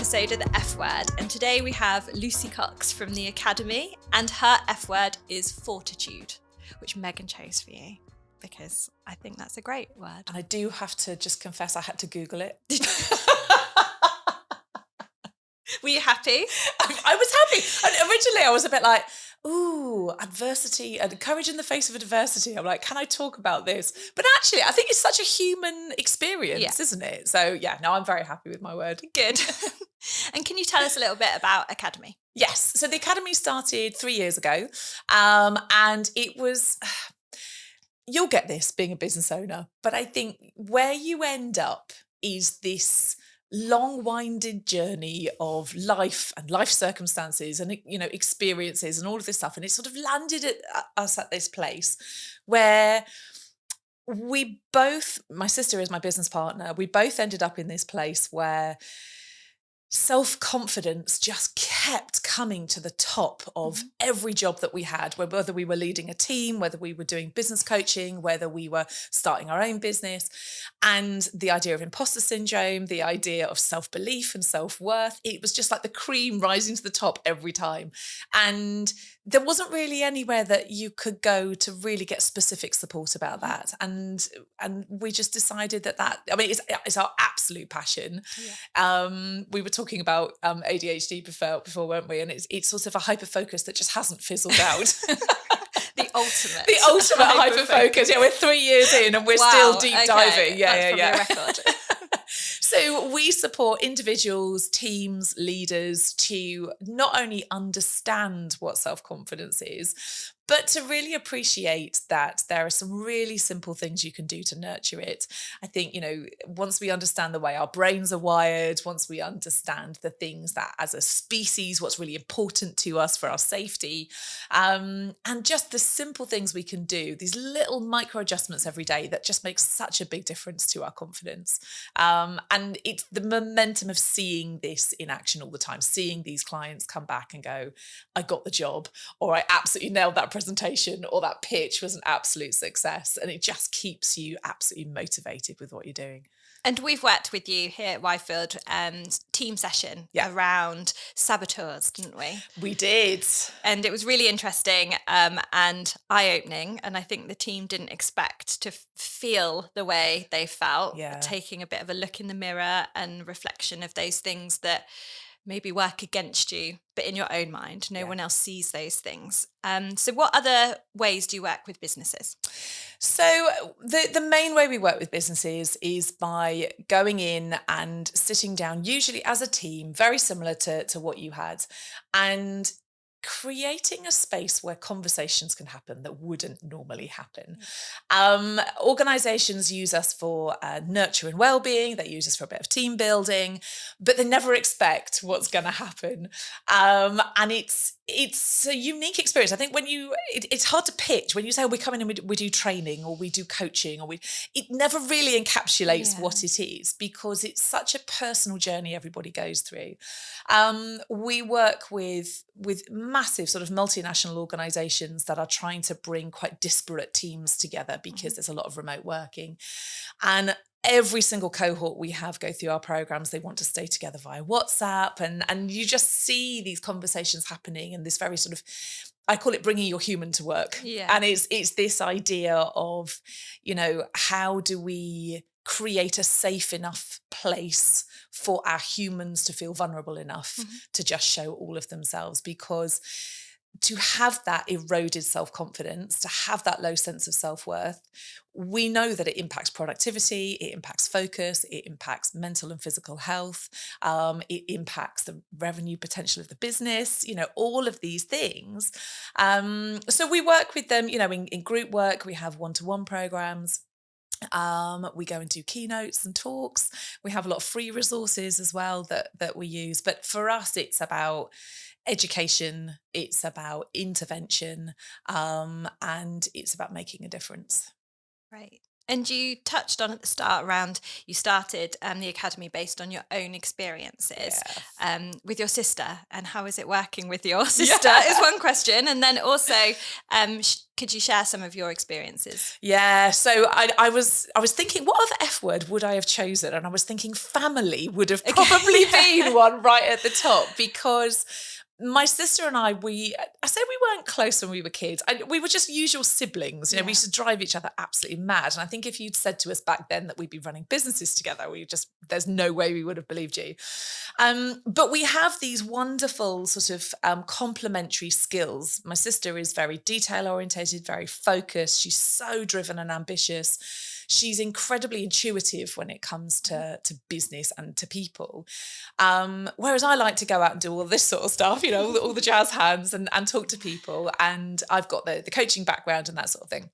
episode of the F Word, and today we have Lucy Cox from the Academe, and her F word is Fortitude, which Megan chose for you because I think that's a great word. And I do have to just confess, I had to Google it. Were you happy? I was happy. And originally I was a bit like, ooh, adversity and courage in the face of adversity. I'm like, can I talk about this? But actually, I think it's such a human experience, isn't it? So yeah, no, I'm very happy with my word. Good. And can you tell us a little bit about Academe? Yes. So the Academe started 3 years ago. And it was, you'll get this being a business owner, but I think where you end up is this long-winded journey of life and life circumstances and, you know, experiences and all of this stuff. And it sort of landed us at this place where we both, my sister is my business partner, we both ended up in this place where self-confidence just kept coming to the top of every job that we had, whether we were leading a team, whether we were doing business coaching, whether we were starting our own business. And the idea of imposter syndrome, the idea of self-belief and self-worth, it was just like the cream rising to the top every time. And there wasn't really anywhere that you could go to really get specific support about that. And we just decided that I mean, it's our absolute passion. Yeah. We were talking about ADHD before, weren't we? And it's sort of a hyper-focus that just hasn't fizzled out. The ultimate hyper-focus. Yeah, we're 3 years in and we're still deep diving. Yeah. Record. So we support individuals, teams, leaders to not only understand what self-confidence is, but to really appreciate that there are some really simple things you can do to nurture it. I think, you know, once we understand the way our brains are wired, once we understand the things that as a species, what's really important to us for our safety, and just the simple things we can do, these little microadjustments every day that just makes such a big difference to our confidence. And it's the momentum of seeing this in action all the time, seeing these clients come back and go, I got the job, or I absolutely nailed that presentation, or that pitch was an absolute success. And it just keeps you absolutely motivated with what you're doing. And we've worked with you here at Wyfield team session around saboteurs, didn't we? We did. And it was really interesting and eye-opening. And I think the team didn't expect to feel the way they felt, taking a bit of a look in the mirror and reflection of those things that maybe work against you, but in your own mind, no one else sees those things. So what other ways do you work with businesses? So the main way we work with businesses is by going in and sitting down, usually as a team, very similar to what you had, and creating a space where conversations can happen that wouldn't normally happen. Organizations use us for nurture and well-being. They use us for a bit of team building, but they never expect what's going to happen. And it's a unique experience. I think when it's hard to pitch when you say, we come in and we do training or we do coaching, or it never really encapsulates what it is, because it's such a personal journey everybody goes through. We work with massive sort of multinational organizations that are trying to bring quite disparate teams together because there's a lot of remote working. And every single cohort we have go through our programs, they want to stay together via WhatsApp. And you just see these conversations happening and this very sort of, I call it bringing your human to work. Yeah. And it's this idea of, you know, how do we create a safe enough place for our humans to feel vulnerable enough to just show all of themselves? Because to have that eroded self-confidence, to have that low sense of self-worth, we know that it impacts productivity, it impacts focus, it impacts mental and physical health, it impacts the revenue potential of the business, you know, all of these things. So we work with them, you know, in group work, we have one-to-one programs. We go and do keynotes and talks. We have a lot of free resources as well that we use. But for us, it's about education, it's about intervention, and it's about making a difference. Right. And you touched on at the start around you started the Academe based on your own experiences with your sister, and how is it working with your sister is one question, and then also could you share some of your experiences? Yeah, so I was thinking, what other F word would I have chosen? And I was thinking family would have probably been one right at the top, because my sister and I say we weren't close when we were kids. We were just usual siblings. We used to drive each other absolutely mad. And I think if you'd said to us back then that we'd be running businesses together, there's no way we would have believed you. But we have these wonderful sort of complementary skills. My sister is very detail orientated, very focused. She's so driven and ambitious. She's incredibly intuitive when it comes to business and to people. Whereas I like to go out and do all this sort of stuff, all the jazz hands and talk to people. And I've got the coaching background and that sort of thing.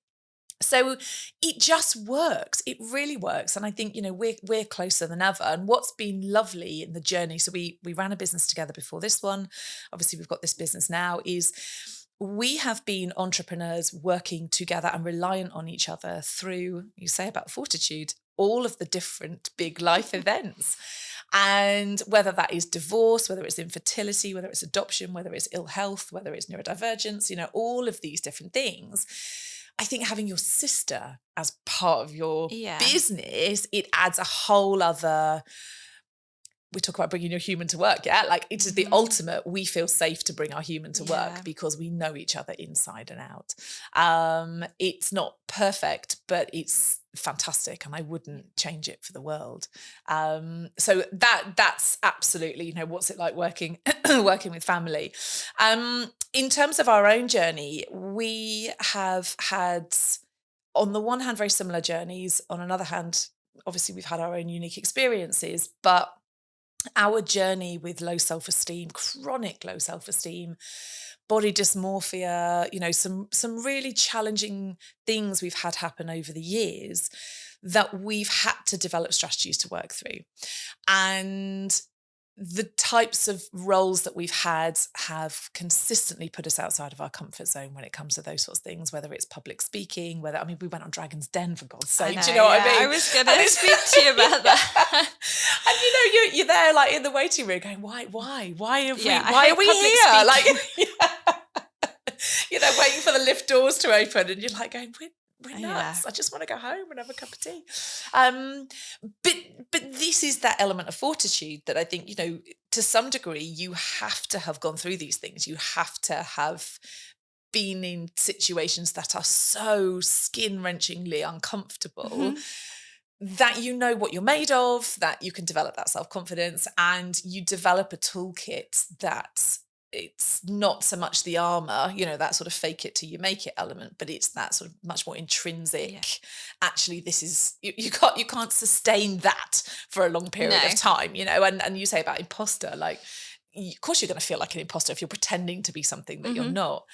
So it just works. It really works. And I think, we're closer than ever. And what's been lovely in the journey, so we ran a business together before this one. Obviously, we've got this business now, is we have been entrepreneurs working together and reliant on each other through, you say about Fortitude, all of the different big life events. And whether that is divorce, whether it's infertility, whether it's adoption, whether it's ill health, whether it's neurodivergence, all of these different things. I think having your sister as part of your business, it adds a whole other... We talk about bringing your human to work, like it is the ultimate. We feel safe to bring our human to work because we know each other inside and out. It's not perfect, but it's fantastic, and I wouldn't change it for the world. So that's absolutely, what's it like working with family. In terms of our own journey, we have had, on the one hand, very similar journeys. On another hand, obviously, we've had our own unique experiences, but our journey with low self-esteem, chronic low self-esteem, body dysmorphia, some really challenging things we've had happen over the years that we've had to develop strategies to work through. And the types of roles that we've had have consistently put us outside of our comfort zone when it comes to those sorts of things, whether it's public speaking, we went on Dragon's Den, for God's sake. Do you know what I mean? I was going to speak to you about that. And you're there like in the waiting room going, why are we here? Waiting for the lift doors to open, and you're like going, we're nuts. I just want to go home and have a cup of tea. But this is that element of fortitude that I think, to some degree, you have to have gone through these things. You have to have been in situations that are so skin-wrenchingly uncomfortable that you know what you're made of, that you can develop that self-confidence, and you develop a toolkit that it's not so much the armor, that sort of fake it till you make it element, but it's that sort of much more intrinsic. Actually, this is, you can't sustain that for a long period of time, and you say about imposter, of course you're going to feel like an imposter if you're pretending to be something that you're not.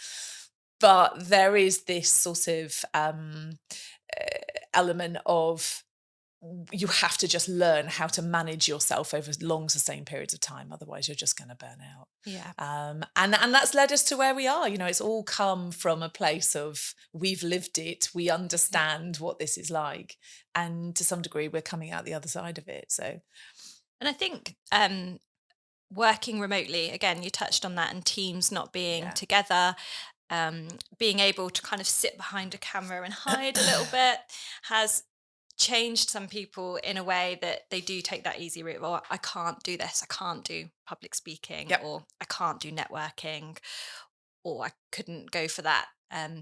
But there is this sort of element of, you have to just learn how to manage yourself over long, sustained periods of time. Otherwise, you're just going to burn out. And that's led us to where we are. It's all come from a place of, we've lived it. We understand what this is like. And to some degree, we're coming out the other side of it. So, and I think working remotely, again, you touched on that, and teams not being together, being able to kind of sit behind a camera and hide a little bit has changed some people in a way that they do take that easy route. Well, I can't do this. I can't do public speaking, or I can't do networking, or I couldn't go for that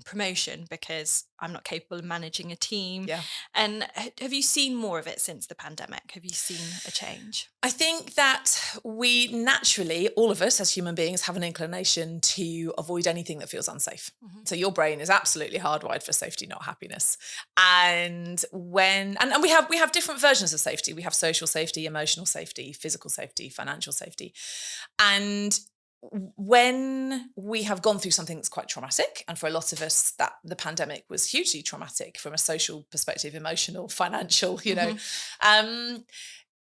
promotion because I'm not capable of managing a team. And have you seen more of it since the pandemic? Have you seen a change? I think that we naturally, all of us as human beings, have an inclination to avoid anything that feels unsafe. So your brain is absolutely hardwired for safety, not happiness. And we have different versions of safety. We have social safety, emotional safety, physical safety, financial safety. And when we have gone through something that's quite traumatic, and for a lot of us that the pandemic was hugely traumatic from a social perspective, emotional, financial, I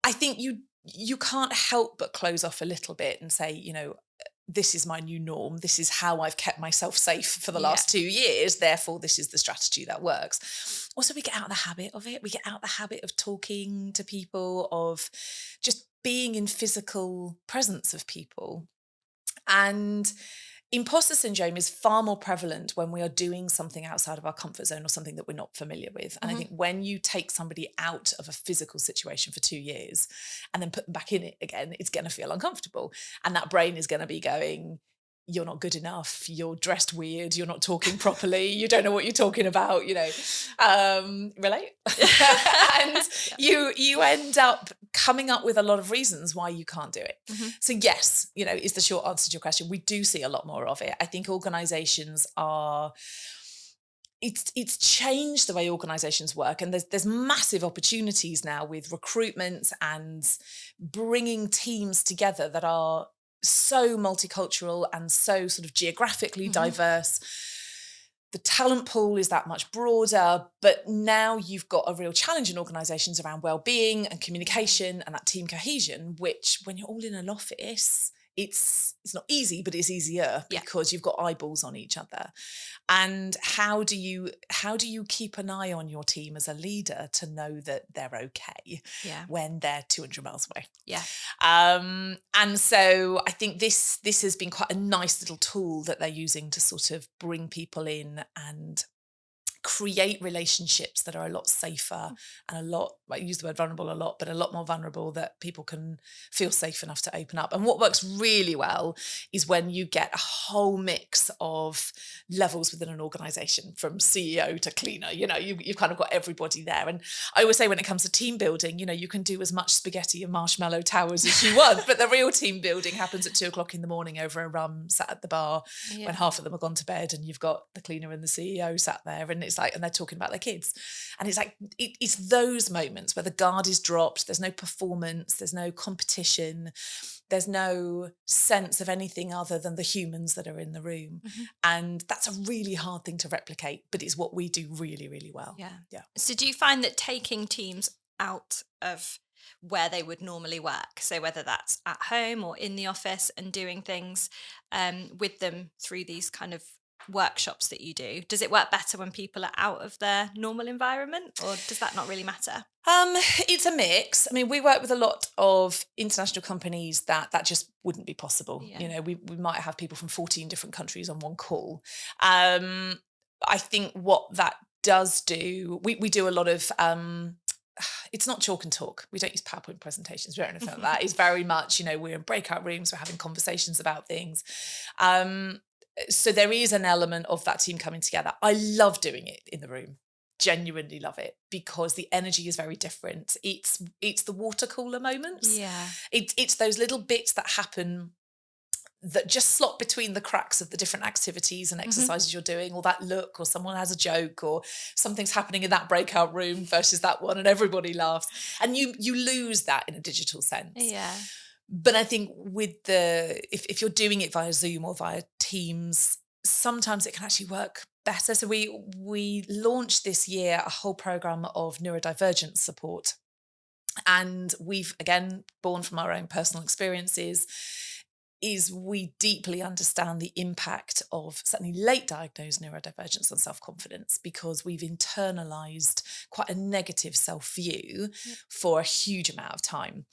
think you can't help but close off a little bit and say, this is my new norm. This is how I've kept myself safe for the last 2 years. Therefore, this is the strategy that works. Also, we get out of the habit of it. We get out of the habit of talking to people, of just being in physical presence of people. And imposter syndrome is far more prevalent when we are doing something outside of our comfort zone or something that we're not familiar with. And I think when you take somebody out of a physical situation for 2 years and then put them back in it again, it's going to feel uncomfortable. And that brain is going to be going, you're not good enough, you're dressed weird, you're not talking properly, you don't know what you're talking about, relate. And you end up coming up with a lot of reasons why you can't do it. So yes, is the short answer to your question. We do see a lot more of it. I think organizations it's changed the way organizations work, and there's massive opportunities now with recruitment and bringing teams together that are so multicultural and so sort of geographically diverse. The talent pool is that much broader, but now you've got a real challenge in organizations around well-being and communication and that team cohesion, which when you're all in an office, it's not easy, but it's easier because you've got eyeballs on each other. And how do you keep an eye on your team as a leader to know that they're okay when they're 200 miles away? And so I think this has been quite a nice little tool that they're using to sort of bring people in and create relationships that are a lot safer and I use the word vulnerable a lot, but a lot more vulnerable, that people can feel safe enough to open up. And what works really well is when you get a whole mix of levels within an organization, from CEO to cleaner. You've kind of got everybody there. And I always say, when it comes to team building, you can do as much spaghetti and marshmallow towers as you want, but the real team building happens at 2:00 in the morning over a rum, sat at the bar when half of them have gone to bed, and you've got the cleaner and the CEO sat there, and and they're talking about their kids. And it's like, it's those moments where the guard is dropped. There's no performance, there's no competition, there's no sense of anything other than the humans that are in the room. And that's a really hard thing to replicate, but it's what we do really, really well. Yeah. So do you find that taking teams out of where they would normally work, so whether that's at home or in the office, and doing things with them through these kind of workshops that you do, does it work better when people are out of their normal environment, or does that not really matter? It's a mix. I mean, we work with a lot of international companies that just wouldn't be possible. We might have people from 14 different countries on one call. I think what that does do, we do a lot of it's not chalk and talk. We don't use PowerPoint presentations. We don't anything like that. It's very much, we're in breakout rooms, we're having conversations about things. So there is an element of that team coming together. I love doing it in the room. Genuinely love it, because the energy is very different. It's the water cooler moments. It's those little bits that happen that just slot between the cracks of the different activities and exercises you're doing, or that look, or someone has a joke, or something's happening in that breakout room versus that one, and everybody laughs. And you lose that in a digital sense. But I think with if you're doing it via Zoom or via Teams, sometimes it can actually work better. So we launched this year a whole program of neurodivergence support. And we've, again, born from our own personal experiences, is we deeply understand the impact of certainly late diagnosed neurodivergence on self-confidence, because we've internalized quite a negative self-view for a huge amount of time.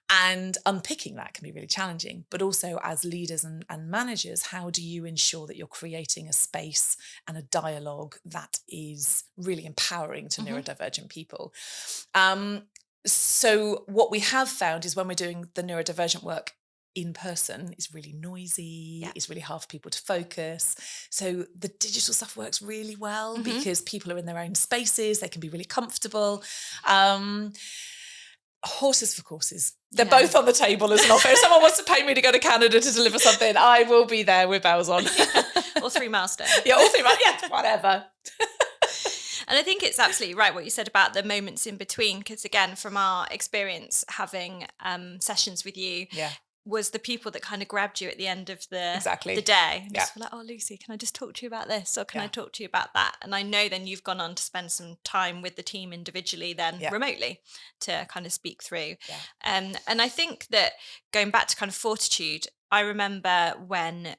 And unpicking that can be really challenging. But also, as leaders and managers, how do you ensure that you're creating a space and a dialogue that is really empowering to neurodivergent people? So what we have found is, when we're doing the neurodivergent work in person, it's really noisy, it's really hard for people to focus. So the digital stuff works really well because people are in their own spaces, they can be really comfortable. Horses for courses. They're both on the table as an offer. If someone wants to pay me to go to Canada to deliver something, I will be there with bells on. Or 3 milestones. Or 3 miles, whatever. And I think it's absolutely right what you said about the moments in between, because again, from our experience having sessions with you, was the people that kind of grabbed you at the end of the day and just were like, oh, Lucy, can I just talk to you about this, or can I talk to you about that? And I know then you've gone on to spend some time with the team individually, then remotely, to kind of speak through. And I think that going back to kind of Fortitude, I remember when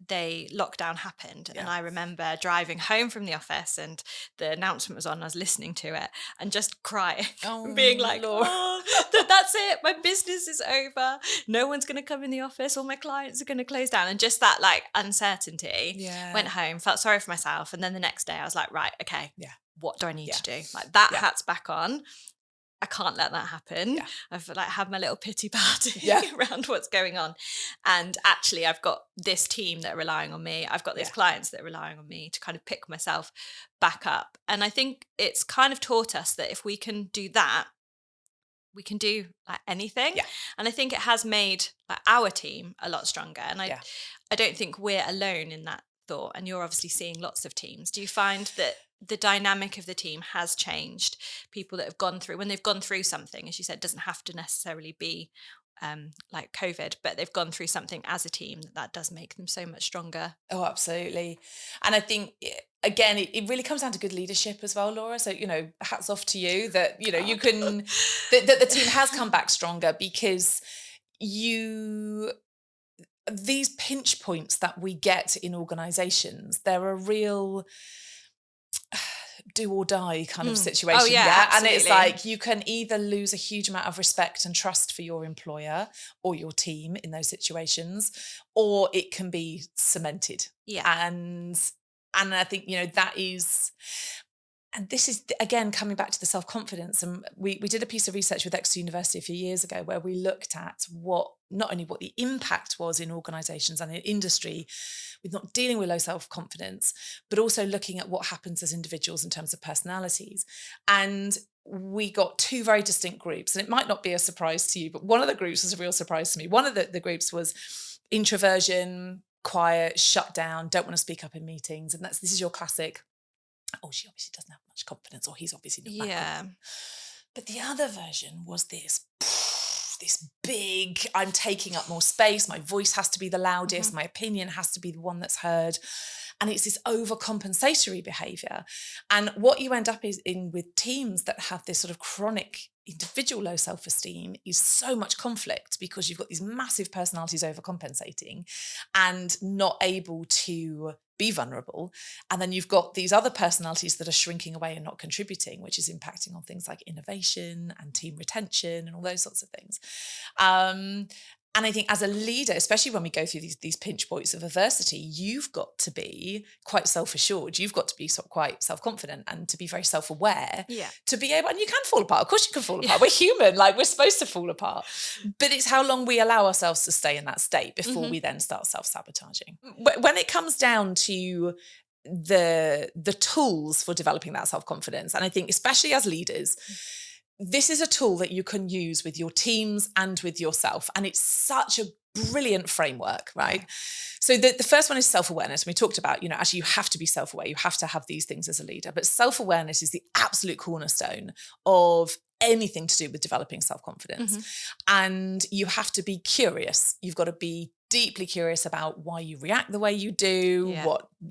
lockdown happened, and I remember driving home from the office and the announcement was on, I was listening to it and just crying and being like, Laura. That's it, my business is over, no one's going to come in the office, all my clients are going to close down, and just that like uncertainty. Went home, felt sorry for myself, and then the next day I was like, right, okay, what do I need to do? Like that hat's back on. I can't let that happen. I've like had my little pity party around what's going on. And actually I've got this team that are relying on me. I've got these clients that are relying on me to kind of pick myself back up. And I think it's kind of taught us that if we can do that, we can do like anything. And I think it has made like our team a lot stronger. And I don't think we're alone in that thought. And you're obviously seeing lots of teams. Do you find that the dynamic of the team has changed? People that have gone through, when they've gone through something, as you said, doesn't have to necessarily be like COVID, but they've gone through something as a team, that does make them so much stronger. Oh, absolutely. And I think, again, it really comes down to good leadership as well, Laura. So, hats off to you that, you can, that the team has come back stronger, because these pinch points that we get in organizations, they're a real do or die kind of situation. Oh, yeah, And it's like, you can either lose a huge amount of respect and trust for your employer or your team in those situations, or it can be cemented. And I think, that is, and this is, again, coming back to the self-confidence. And we did a piece of research with Exeter University a few years ago where we looked at not only what the impact was in organisations and in industry with not dealing with low self-confidence, but also looking at what happens as individuals in terms of personalities. And we got two very distinct groups. And it might not be a surprise to you, but one of the groups was a real surprise to me. One of the groups was introversion, quiet, shut down, don't want to speak up in meetings. And this is your classic, oh, she obviously doesn't have much confidence, or he's obviously not that confident. But the other version was this big, I'm taking up more space, my voice has to be the loudest, my opinion has to be the one that's heard. And it's this overcompensatory behaviour. And what you end up in with teams that have this sort of chronic individual low self-esteem is so much conflict, because you've got these massive personalities overcompensating and not able to be vulnerable. And then you've got these other personalities that are shrinking away and not contributing, which is impacting on things like innovation and team retention and all those sorts of things. And I think as a leader, especially when we go through these pinch points of adversity, you've got to be quite self-assured. You've got to be quite self-confident and to be very self-aware to be able, and you can fall apart. Of course you can fall apart. We're human, like we're supposed to fall apart. But it's how long we allow ourselves to stay in that state before we then start self-sabotaging. When it comes down to the tools for developing that self-confidence, and I think especially as leaders, this is a tool that you can use with your teams and with yourself. And it's such a brilliant framework, right? So the first one is self-awareness. We talked about, actually you have to be self-aware. You have to have these things as a leader. But self-awareness is the absolute cornerstone of anything to do with developing self-confidence. And you have to be curious. You've got to be deeply curious about why you react the way you do,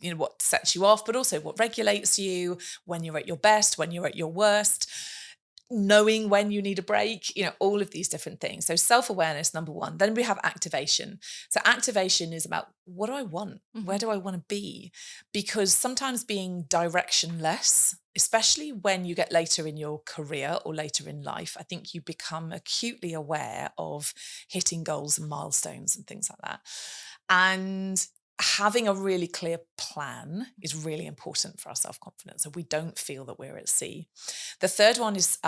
what sets you off, but also what regulates you, when you're at your best, when you're at your worst, knowing when you need a break, all of these different things. So self-awareness, number one. Then we have activation. So activation is about, what do I want? Where do I want to be? Because sometimes being directionless, especially when you get later in your career or later in life, I think you become acutely aware of hitting goals and milestones and things like that. And having a really clear plan is really important for our self-confidence, so we don't feel that we're at sea. The third one is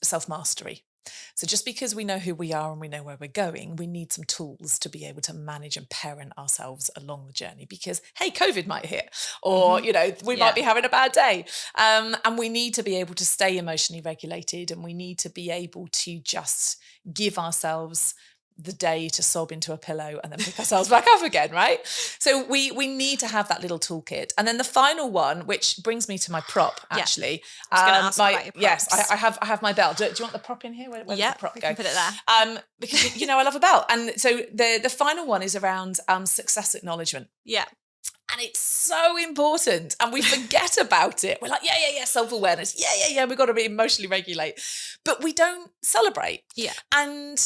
self-mastery. So just because we know who we are and we know where we're going, we need some tools to be able to manage and parent ourselves along the journey, because, hey, COVID might hit, or, we might be having a bad day. And we need to be able to stay emotionally regulated, and we need to be able to just give ourselves the day to sob into a pillow and then pick ourselves back up again, right? So we need to have that little toolkit. And then the final one, which brings me to my prop, actually. I was going to ask about your props. Yes, I have my belt. Do you want the prop in here? Where does the prop go? Can put it there. Because, I love a belt. And so the final one is around success acknowledgement. Yeah. And it's so important, and we forget about it. We're like, self-awareness. We've got to be emotionally regulate. But we don't celebrate. Yeah. And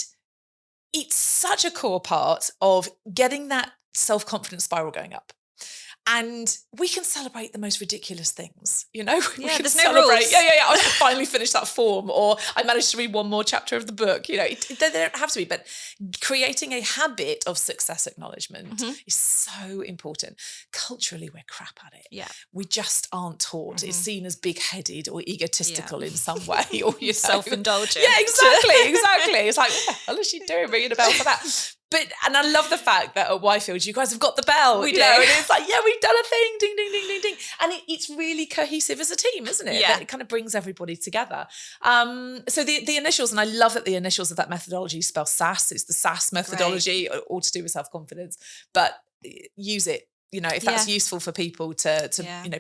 it's such a core part of getting that self-confidence spiral going up. And we can celebrate the most ridiculous things, we Yeah, can there's no celebrate. rules. Yeah. I finally finished that form, or I managed to read one more chapter of the book. They don't have to be, but creating a habit of success acknowledgement is so important. Culturally, we're crap at it. Yeah, we just aren't taught. It's seen as big-headed or egotistical in some way, or self-indulgent. Yeah, exactly. It's like, what the hell is she doing, ringing a bell for that? And I love the fact that at Whitefield, you guys have got the bell. We do. And it's like, yeah, we've done a thing, ding, ding, ding, ding, ding. And it's really cohesive as a team, isn't it? Yeah. That it kind of brings everybody together. So the initials, and I love that the initials of that methodology spell SAS. It's the SAS methodology, all to do with self-confidence. But use it, if that's useful for people to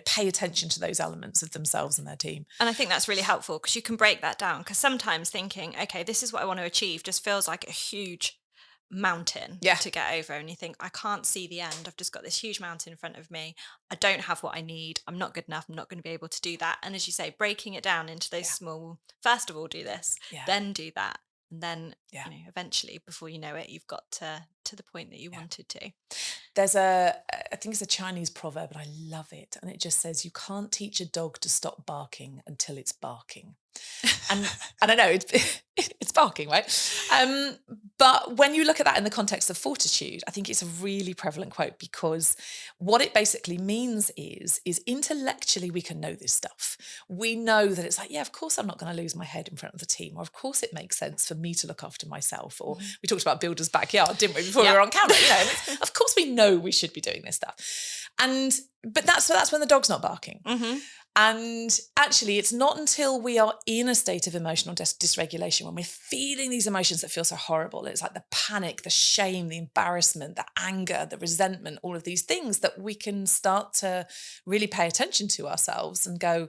pay attention to those elements of themselves and their team. And I think that's really helpful because you can break that down. Because sometimes thinking, okay, this is what I want to achieve just feels like a huge mountain to get over, and you think, I can't see the end. I've just got this huge mountain in front of me. I don't have what I need. I'm not good enough. I'm not going to be able to do that. And as you say, breaking it down into those small, first of all, do this, then do that. And then, eventually, before you know it, you've got to the point that you wanted to. There's I think it's a Chinese proverb, and I love it. And it just says, you can't teach a dog to stop barking until it's barking. And I know it's barking, right? But when you look at that in the context of Fortitude, I think it's a really prevalent quote, because what it basically means is intellectually we can know this stuff. We know that it's like, yeah, of course I'm not going to lose my head in front of the team, or of course it makes sense for me to look after myself. Or we talked about Builder's Backyard, didn't we, before we were on camera? Of course we know we should be doing this stuff. But that's when the dog's not barking. And actually, it's not until we are in a state of emotional dysregulation, when we're feeling these emotions that feel so horrible. It's like the panic, the shame, the embarrassment, the anger, the resentment, all of these things, that we can start to really pay attention to ourselves and go,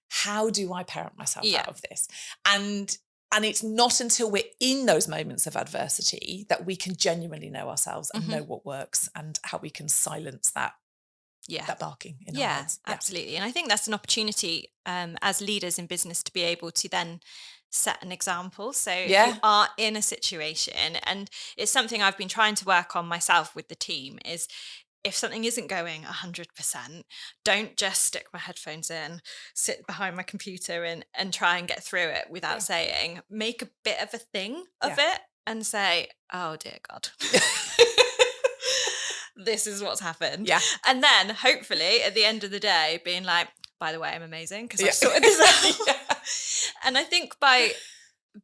how do I parent myself out of this? And it's not until we're in those moments of adversity that we can genuinely know ourselves and know what works and how we can silence that barking in our heads. Absolutely. And I think that's an opportunity as leaders in business to be able to then set an example. So if you are in a situation, and it's something I've been trying to work on myself with the team, is if something isn't going 100%, don't just stick my headphones in, sit behind my computer and try and get through it without saying, make a bit of a thing of it and say, oh dear God. This is what's happened. Yeah. And then hopefully at the end of the day being like, by the way, I'm amazing because I've sorted this out. And I think by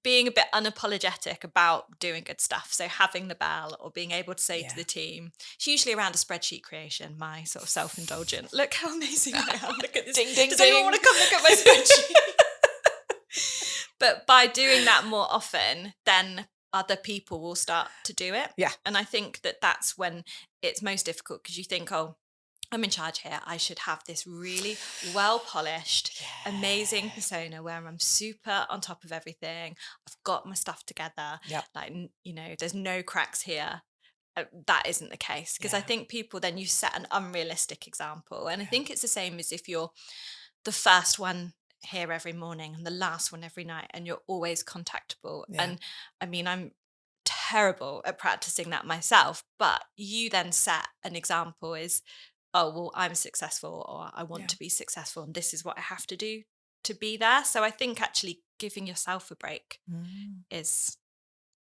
being a bit unapologetic about doing good stuff, so having the bell or being able to say to the team, it's usually around a spreadsheet creation, my sort of self-indulgent, look how amazing I am, look at this. Ding, ding, Does ding. anyone want to come look at my spreadsheet? But by doing that more often, then other people will start to do it. Yeah. And I think that that's when it's most difficult, because you think, oh, I'm in charge here. I should have this really well-polished, amazing persona where I'm super on top of everything. I've got my stuff together. Yep. Like, there's no cracks here. That isn't the case, because I think people, then you set an unrealistic example. And I think it's the same as if you're the first one here every morning and the last one every night, and you're always contactable. And I mean, I'm terrible at practicing that myself, but you then set an example is, oh, well, I'm successful, or I want to be successful, and this is what I have to do to be there. So I think actually giving yourself a break is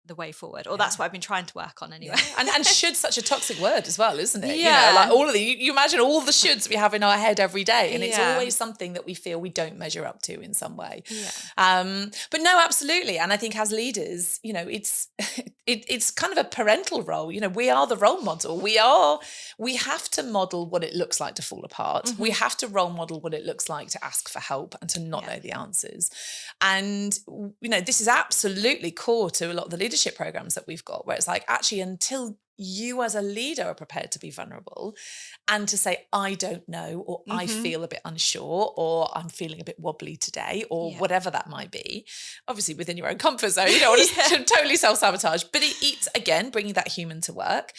the way forward, or that's what I've been trying to work on anyway. And should such a toxic word as well, isn't it? Like all of you imagine all the shoulds we have in our head every day, and it's always something that we feel we don't measure up to in some way. But no, absolutely. And I think as leaders, it's kind of a parental role. We are the role model. We have to model what it looks like to fall apart. We have to role model what it looks like to ask for help and to not know the answers. And this is absolutely core to a lot of the leadership programs that we've got, where it's like, actually, until you as a leader are prepared to be vulnerable and to say, I don't know, or I feel a bit unsure, or I'm feeling a bit wobbly today, or whatever that might be, obviously within your own comfort zone, you don't want to totally self-sabotage, but it's again bringing that human to work,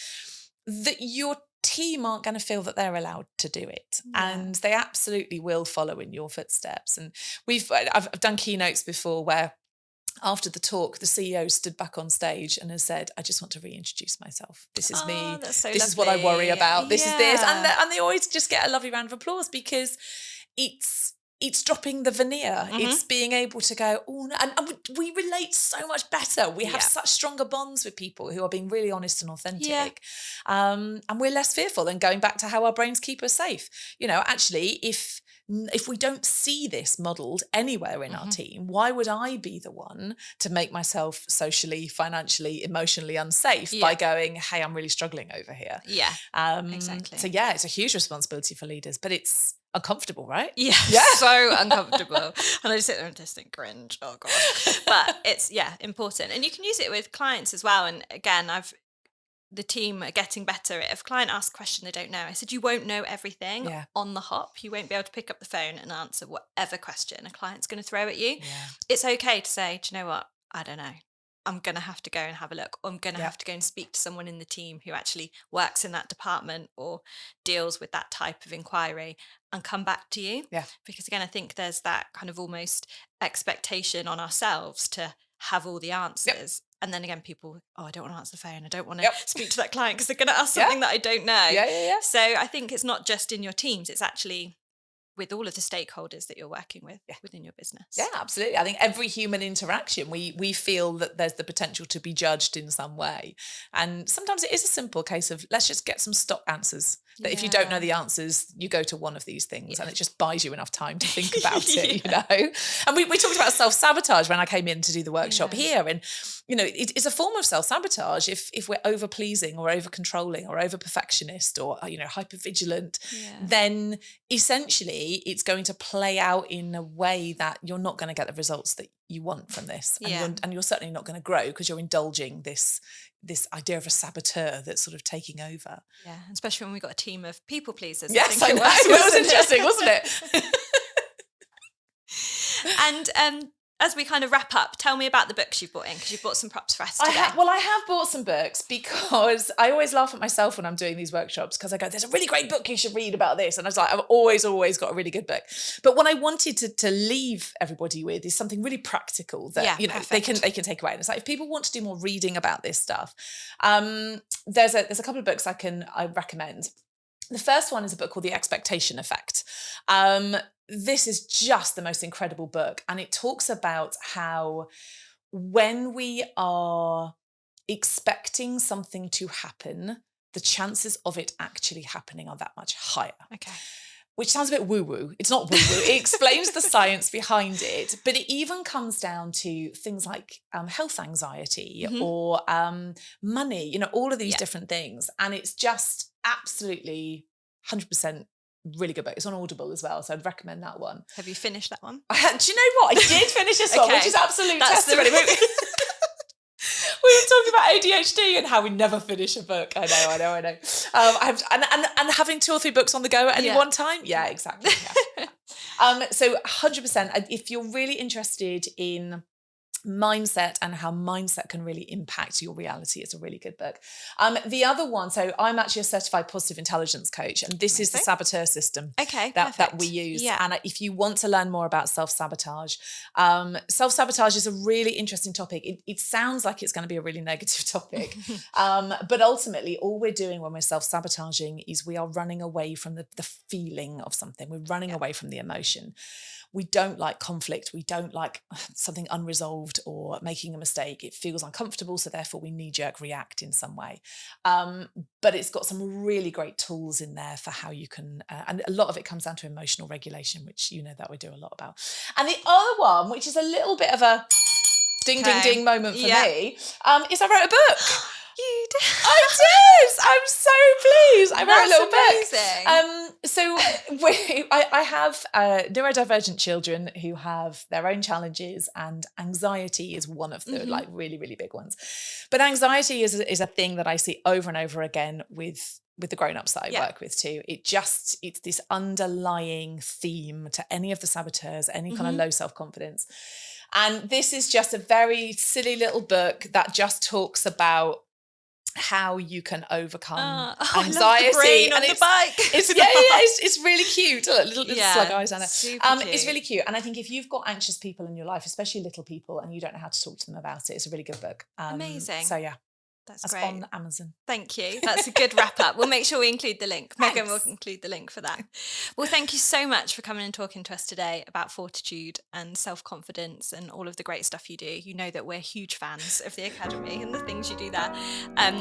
that your team aren't going to feel that they're allowed to do it, and they absolutely will follow in your footsteps. And I've done keynotes before where after the talk, the CEO stood back on stage and has said, I just want to reintroduce myself. This is me. That's so this is what I worry about. This is this. And they always just get a lovely round of applause because it's dropping the veneer. It's being able to go, oh, no. And we relate so much better. We have such stronger bonds with people who are being really honest and authentic. And we're less fearful. And going back to how our brains keep us safe. Actually, if we don't see this modelled anywhere in our team, why would I be the one to make myself socially, financially, emotionally unsafe by going, hey, I'm really struggling over here? Yeah, exactly. So it's a huge responsibility for leaders, but it's uncomfortable, right? Yeah, so uncomfortable. And I just sit there and just think, cringe, oh God. But it's, important. And you can use it with clients as well. And again, the team are getting better. If a client asks a question they don't know, I said, you won't know everything on the hop. You won't be able to pick up the phone and answer whatever question a client's going to throw at you. Yeah. It's okay to say, do you know what? I don't know. I'm going to have to go and have a look. Or I'm going to have to go and speak to someone in the team who actually works in that department or deals with that type of inquiry and come back to you. Yeah. Because again, I think there's that kind of almost expectation on ourselves to have all the answers. And then again, people, I don't want to answer the phone. I don't want to speak to that client because they're going to ask something that I don't know. Yeah. So I think it's not just in your teams. It's actually with all of the stakeholders that you're working with within your business. Yeah, absolutely. I think every human interaction, we feel that there's the potential to be judged in some way. And sometimes it is a simple case of let's just get some stock answers. That if you don't know the answers, you go to one of these things and it just buys you enough time to think about it, And we talked about self-sabotage when I came in to do the workshop here. And, it's a form of self-sabotage if we're over-pleasing or over-controlling or over-perfectionist or, hyper-vigilant, then essentially it's going to play out in a way that you're not going to get the results that you want from this. And you're certainly not going to grow because you're indulging this idea of a saboteur that's sort of taking over. Yeah, especially when we got a team of people pleasers. Yes, I know. It was interesting, wasn't it? And as we kind of wrap up, tell me about the books you've bought in, because you've bought some props for us today. I have bought some books because I always laugh at myself when I'm doing these workshops because I go, there's a really great book you should read about this. And I was like, I've always got a really good book. But what I wanted to leave everybody with is something really practical that, they can take away. And it's like, if people want to do more reading about this stuff, there's a couple of books I recommend. The first one is a book called The Expectation Effect. This is just the most incredible book. And it talks about how when we are expecting something to happen, the chances of it actually happening are that much higher. Okay. Which sounds a bit woo-woo. It's not woo-woo. It explains the science behind it, but it even comes down to things like health anxiety or money, all of these different things. And it's just absolutely 100% really good book. It's on Audible as well, so I'd recommend that one. Have you finished that one? Do you know what? I did finish this one, which is absolute testimony. We were talking about ADHD and how we never finish a book. I know. And having 2 or 3 books on the go at any one time. Yeah, exactly. Yeah. So 100%, if you're really interested in mindset and how mindset can really impact your reality, it's a really good book. The other one, so I'm actually a certified positive intelligence coach, and this is the saboteur system that we use. And if you want to learn more about self-sabotage is a really interesting topic. It sounds like it's going to be a really negative topic, but ultimately all we're doing when we're self-sabotaging is we are running away from the feeling of something. We're running away from the emotion. We don't like conflict. We don't like something unresolved or making a mistake. It feels uncomfortable, so therefore we knee-jerk react in some way. But it's got some really great tools in there for how you can, and a lot of it comes down to emotional regulation, which that we do a lot about. And the other one, which is a little bit of a ding, ding, ding moment for me, is I wrote a book. You did. I did. I'm so pleased. I wrote a little book. So I have neurodivergent children who have their own challenges, and anxiety is one of the really, really big ones. But anxiety is a thing that I see over and over again with the grown-ups that I work with too. It's this underlying theme to any of the saboteurs, any kind of low self-confidence. And this is just a very silly little book that just talks about how you can overcome anxiety. I love the brain on the bike. It's really cute. Little slug eyes, Anna. Super cute. It's really cute. And I think if you've got anxious people in your life, especially little people, and you don't know how to talk to them about it, it's a really good book. Amazing. So yeah. That's great. On Amazon. Thank you. That's a good wrap up. We'll make sure we include the link. Megan will include the link for that. Well, thank you so much for coming and talking to us today about Fortitude and self-confidence and all of the great stuff you do. You know that we're huge fans of the Academy and the things you do there.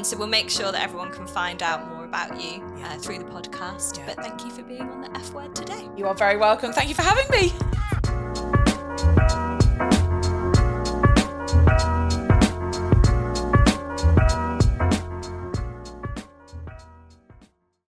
So we'll make sure that everyone can find out more about you through the podcast. But thank you for being on the F Word today. You are very welcome. Thank you for having me.